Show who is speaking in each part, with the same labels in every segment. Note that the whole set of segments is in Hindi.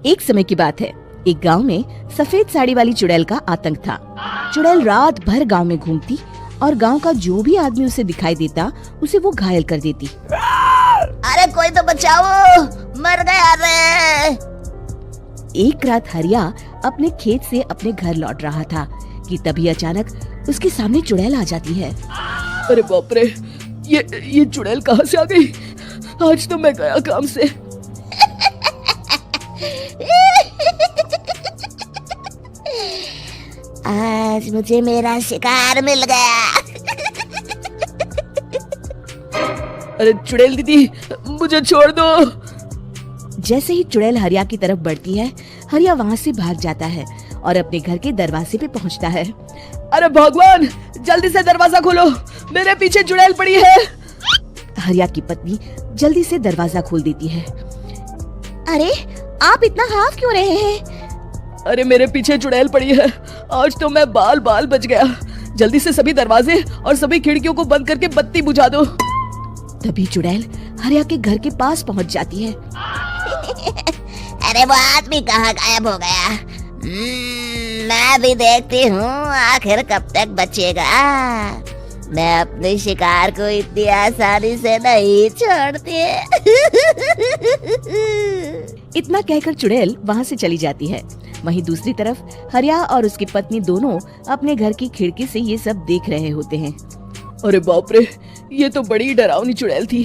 Speaker 1: एक समय की बात है, एक गांव में सफेद साड़ी वाली चुड़ैल का आतंक था। चुड़ैल रात भर गांव में घूमती और गांव का जो भी आदमी उसे दिखाई देता उसे वो घायल कर देती।
Speaker 2: अरे कोई तो बचाओ, मर गया रे।
Speaker 1: एक रात हरिया अपने खेत से अपने घर लौट रहा था कि तभी अचानक उसके सामने चुड़ैल आ जाती है।
Speaker 3: अरे बाप रे, ये चुड़ैल कहाँ से आ गई? आज तो मैं गया काम से।
Speaker 2: आज मुझे मेरा शिकार मिल गया।
Speaker 3: अरे चुड़ैल दीदी, मुझे छोड़ दो।
Speaker 1: जैसे ही चुड़ैल हरिया की तरफ बढ़ती है, हरिया वहाँ से भाग जाता है और अपने घर के दरवाजे पे पहुँचता है।
Speaker 3: अरे भगवान, जल्दी से दरवाजा खोलो, मेरे पीछे चुड़ैल पड़ी है।
Speaker 1: हरिया की पत्नी जल्दी से दरवाजा खोल देती है।
Speaker 2: अरे आप इतना हाफ क्यों रहे हैं?
Speaker 3: अरे मेरे पीछे चुड़ैल पड़ी है, आज तो मैं बाल बाल बच गया। जल्दी से सभी दरवाजे और सभी खिड़कियों को बंद करके बत्ती बुझा दो।
Speaker 1: तभी चुड़ैल हरिया के घर के पास पहुंच जाती है।
Speaker 2: अरे वो आदमी कहाँ गायब हो गया? मैं भी देखती हूँ आखिर कब तक बचेगा। मैं अपने शिकार को इतनी आसानी से नहीं छोड़ती।
Speaker 1: इतना कहकर चुड़ैल वहाँ से चली जाती है। वहीं दूसरी तरफ हरिया और उसकी पत्नी दोनों अपने घर की खिड़की से ये सब देख रहे होते हैं।
Speaker 3: अरे बाप रे, ये तो बड़ी डरावनी चुड़ैल थी।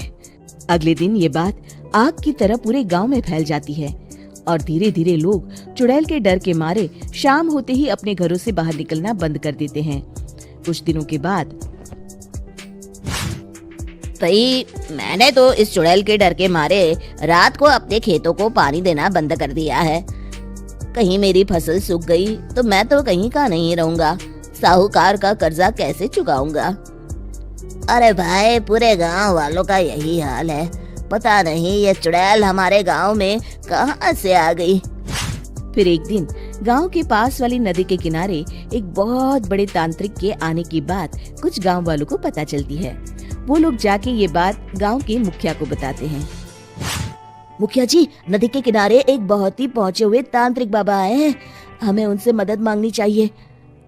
Speaker 1: अगले दिन ये बात आग की तरह पूरे गांव में फैल जाती है और धीरे धीरे लोग चुड़ैल के डर के मारे शाम होते ही अपने घरों से बाहर निकलना बंद कर देते हैं। कुछ दिनों के बाद
Speaker 2: भाई, मैंने तो इस चुड़ैल के डर के मारे रात को अपने खेतों को पानी देना बंद कर दिया है। कहीं मेरी फसल सूख गई तो मैं तो कहीं का नहीं रहूंगा। साहूकार का कर्जा कैसे चुकाऊंगा? अरे भाई, पूरे गांव वालों का यही हाल है। पता नहीं ये चुड़ैल हमारे गांव में कहां से आ गई।
Speaker 1: फिर एक दिन गांव के पास वाली नदी के किनारे एक बहुत बड़े तांत्रिक के आने की बात कुछ गांव वालों को पता चलती है। वो लोग जाके ये बात गांव के मुखिया को बताते हैं।
Speaker 2: मुखिया जी, नदी के किनारे एक बहुत ही पहुंचे हुए तांत्रिक बाबा आए हैं। हमें उनसे मदद मांगनी चाहिए।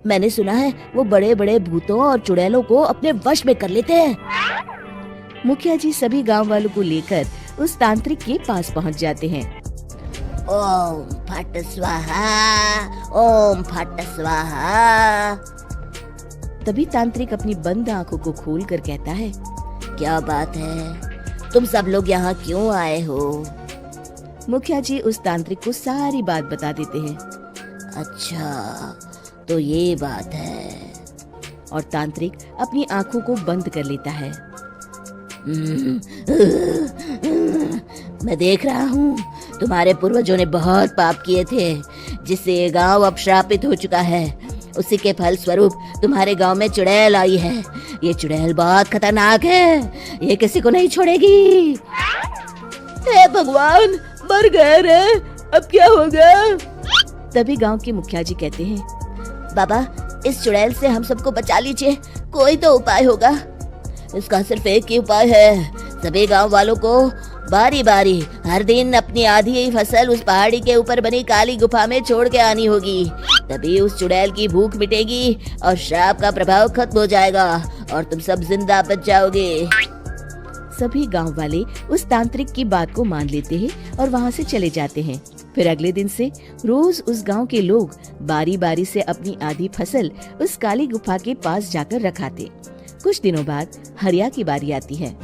Speaker 2: मैंने सुना है वो बड़े बड़े भूतों और चुड़ैलों को अपने वश में कर लेते हैं।
Speaker 1: मुखिया जी सभी गांव वालों को लेकर उस तांत्रिक के पास पहुंच जाते हैं।
Speaker 2: ओम फट स्वाहा, ओम फट स्वाहा।
Speaker 1: तभी तांत्रिक अपनी बंद आंखों को खोलकर कहता है,
Speaker 2: क्या बात है, तुम सब लोग यहाँ क्यों आए हो?
Speaker 1: मुखिया जी उस तांत्रिक को सारी बात बता देते हैं।
Speaker 2: अच्छा, तो ये बात है।
Speaker 1: और तांत्रिक अपनी आंखों को बंद कर लेता है।
Speaker 2: मैं देख रहा हूँ तुम्हारे पूर्वजों ने बहुत पाप किए थे, जिससे ये गांव अब श्रापित हो चुका है। उसी के फल स्वरूप तुम्हारे गांव में चुड़ैल आई है। ये चुड़ैल बहुत खतरनाक है, ये किसी को नहीं छोड़ेगी।
Speaker 3: हे भगवान, मर गए रे, अब क्या होगा?
Speaker 1: तभी गांव के मुखिया जी कहते हैं,
Speaker 2: बाबा, इस चुड़ैल से हम सबको बचा लीजिए, कोई तो उपाय होगा। इसका सिर्फ एक ही उपाय है, सभी गांव वालों को बारी बारी हर दिन अपनी आधी फसल उस पहाड़ी के ऊपर बनी काली गुफा में छोड़ के आनी होगी। तभी उस चुड़ैल की भूख मिटेगी और श्राप का प्रभाव खत्म हो जाएगा और तुम सब जिंदा बच जाओगे।
Speaker 1: सभी गांव वाले उस तांत्रिक की बात को मान लेते हैं और वहां से चले जाते हैं। फिर अगले दिन से रोज उस गांव के लोग बारी बारी से अपनी आधी फसल उस काली गुफा के पास जाकर रखाते। कुछ दिनों बाद हरिया की बारी आती है।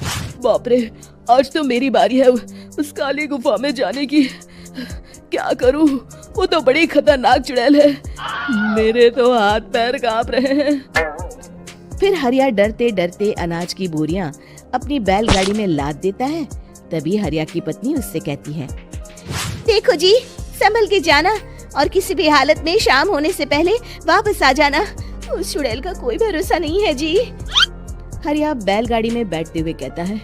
Speaker 3: बाप रे, आज तो मेरी बारी है उस काली गुफा में जाने की। क्या करूं, वो तो बड़ी खतरनाक चुड़ैल है। मेरे तो हाथ पैर कांप रहे हैं।
Speaker 1: फिर हरिया डरते डरते अनाज की बोरियां अपनी बैलगाड़ी में लाद देता है। तभी हरिया की पत्नी उससे कहती है,
Speaker 2: देखो जी, संभल के जाना और किसी भी हालत में शाम होने से पहले वापस आ जाना। उस चुड़ैल का कोई भरोसा नहीं है जी।
Speaker 1: हरिया बैलगाड़ी में बैठते हुए कहता है,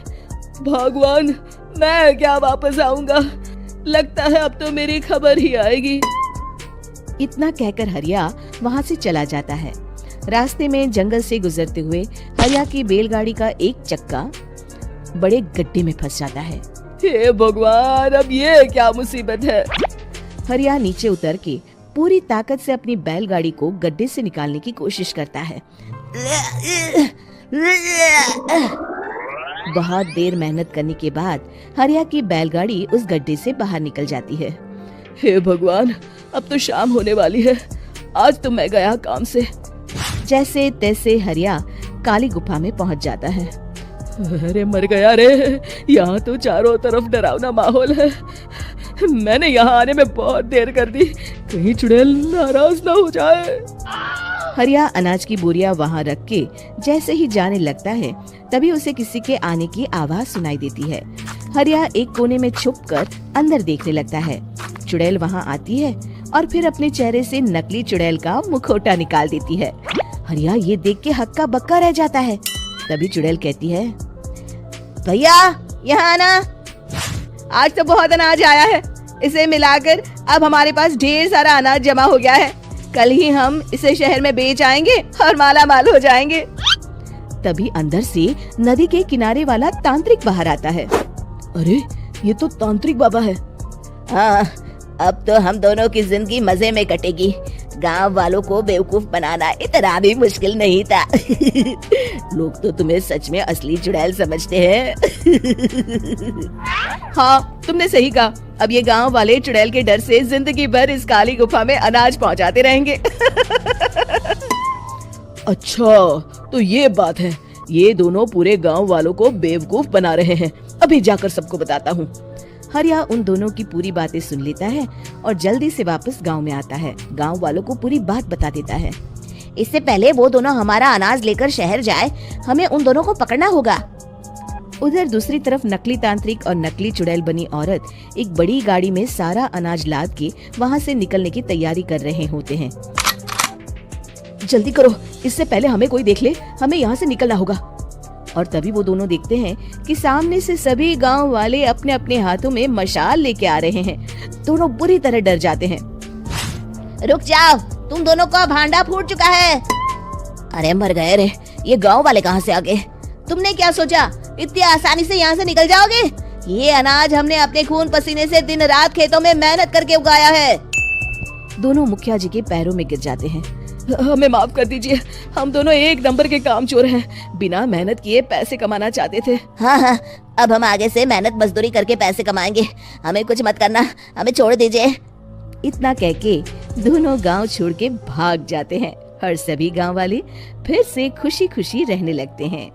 Speaker 3: भगवान, मैं क्या वापस आऊंगा? लगता है अब तो मेरी खबर ही आएगी।
Speaker 1: इतना कहकर हरिया वहाँ से चला जाता है। रास्ते में जंगल से गुजरते हुए हरिया की बैलगाड़ी का एक चक्का बड़े गड्ढे में फंस जाता है।
Speaker 3: हे भगवान, अब ये क्या मुसीबत है?
Speaker 1: हरिया नीचे उतर के पूरी ताकत से अपनी बैलगाड़ी को गड्ढे से निकालने की कोशिश करता है। बहुत देर मेहनत करने के बाद हरिया की बैलगाड़ी उस गड्ढे से बाहर निकल जाती है।
Speaker 3: हे भगवान, अब तो शाम होने वाली है, आज तो मैं गया काम से।
Speaker 1: जैसे तैसे हरिया काली गुफा में पहुंच जाता है।
Speaker 3: अरे मर गया रे, यहाँ तो चारों तरफ डरावना माहौल है। मैंने यहाँ आने में बहुत देर कर दी, कहीं चुड़ैल नाराज ना हो जाए।
Speaker 1: हरिया अनाज की बोरियां वहां रख के जैसे ही जाने लगता है, तभी उसे किसी के आने की आवाज सुनाई देती है। हरिया एक कोने में छुपकर अंदर देखने लगता है। चुड़ैल वहां आती है और फिर अपने चेहरे से नकली चुड़ैल का मुखौटा निकाल देती है। हरिया ये देख के हक्का बक्का रह जाता है। तभी चुड़ैल कहती है,
Speaker 2: भैया यहाँ आना।
Speaker 3: आज तो बहुत अनाज आया है, इसे मिलाकर अब हमारे पास ढेर सारा अनाज जमा हो गया है। कल ही हम इसे शहर में बेच आएंगे और माला माल हो जाएंगे।
Speaker 1: तभी अंदर से नदी के किनारे वाला तांत्रिक बाहर आता है।
Speaker 3: अरे ये तो तांत्रिक बाबा है।
Speaker 2: हाँ, अब तो हम दोनों की जिंदगी मजे में कटेगी। गांव वालों को बेवकूफ बनाना इतना भी मुश्किल नहीं था। लोग तो तुम्हें सच में असली चुड़ैल समझते हैं।
Speaker 3: हाँ, तुमने सही कहा। अब ये गांव वाले चुड़ैल के डर से जिंदगी भर इस काली गुफा में अनाज पहुंचाते रहेंगे। अच्छा, तो ये बात है। ये दोनों पूरे गांव वालों को बेवकूफ बना रहे हैं। अभी जाकर सबको बताता हूँ।
Speaker 1: हरिया उन दोनों की पूरी बातें सुन लेता है और जल्दी से वापस गांव में आता है। गांव वालों को पूरी बात बता देता है।
Speaker 2: इससे पहले वो दोनों हमारा अनाज लेकर शहर जाए, हमें उन दोनों को पकड़ना होगा।
Speaker 1: उधर दूसरी तरफ नकली तांत्रिक और नकली चुड़ैल बनी औरत एक बड़ी गाड़ी में सारा अनाज लाद के वहाँ से निकलने की तैयारी कर रहे होते हैं।
Speaker 3: जल्दी करो, इससे पहले हमें कोई देख ले, हमें यहाँ से निकलना होगा।
Speaker 1: और तभी वो दोनों देखते हैं कि सामने से सभी गांव वाले अपने अपने हाथों में मशाल लेके आ रहे हैं। दोनों बुरी तरह डर जाते हैं।
Speaker 2: रुक जाओ, तुम दोनों का भांडा फूट चुका है। अरे मर गए रे, ये गांव वाले कहाँ से आ गए? तुमने क्या सोचा इतनी आसानी से यहाँ से निकल जाओगे? ये अनाज हमने अपने खून पसीने से दिन रात खेतों में मेहनत करके उगाया है।
Speaker 1: दोनों मुखिया जी के पैरों में गिर जाते हैं।
Speaker 3: हमें माफ कर दीजिए, हम दोनों एक नंबर के कामचोर हैं, बिना मेहनत किए पैसे कमाना चाहते थे।
Speaker 2: हाँ, अब हम आगे से मेहनत मजदूरी करके पैसे कमाएंगे, हमें कुछ मत करना, हमें छोड़ दीजिए।
Speaker 1: इतना कह के दोनों गांव छोड़ के भाग जाते हैं और सभी गांव वाले फिर से खुशी खुशी रहने लगते हैं।